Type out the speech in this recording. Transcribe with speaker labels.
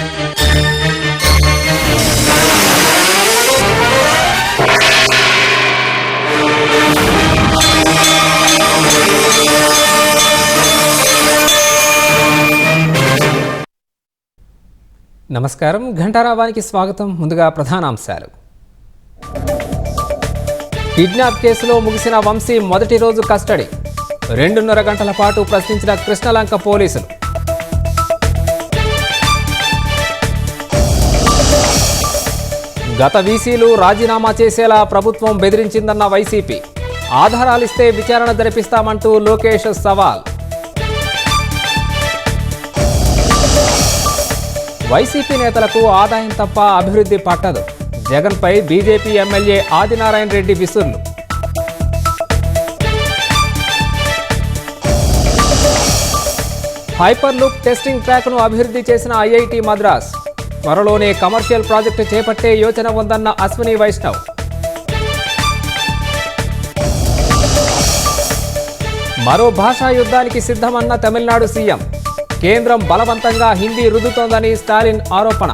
Speaker 1: నమస్కారం, ఘంటారావానికి స్వాగతం. ముందుగా ప్రధానాంశాలు. కిడ్నాప్ కేసులో ముగిసిన వంశీ మొదటి రోజు కస్టడీ. 2.5 గంటల పాటు ప్రశ్నించిన కృష్ణలంక పోలీసులు. గత వీసీలు రాజీనామా చేసేలా ప్రభుత్వం బెదిరించిందన్న వైసీపీ. ఆధారాలిస్తే విచారణ జరిపిస్తామంటూ లోకేష్ సవాల్. వైసీపీ నేతలకు ఆదాయం తప్ప అభివృద్ధి పట్టదు. జగన్పై బీజేపీ ఎమ్మెల్యే ఆదినారాయణ రెడ్డి విసుర్లు. హైపర్ లూప్ టెస్టింగ్ ట్రాక్ను అభివృద్ధి చేసిన ఐఐటి మద్రాస్. త్వరలోనే కమర్షియల్ ప్రాజెక్టు చేపట్టే యోచన ఉందన్న అశ్విని వైష్ణవ్. మరో భాషా యుద్ధానికి సిద్ధమన్న తమిళనాడు సీఎం. కేంద్రం బలవంతంగా హిందీ రుద్దుతోందని స్టాలిన్ ఆరోపణ.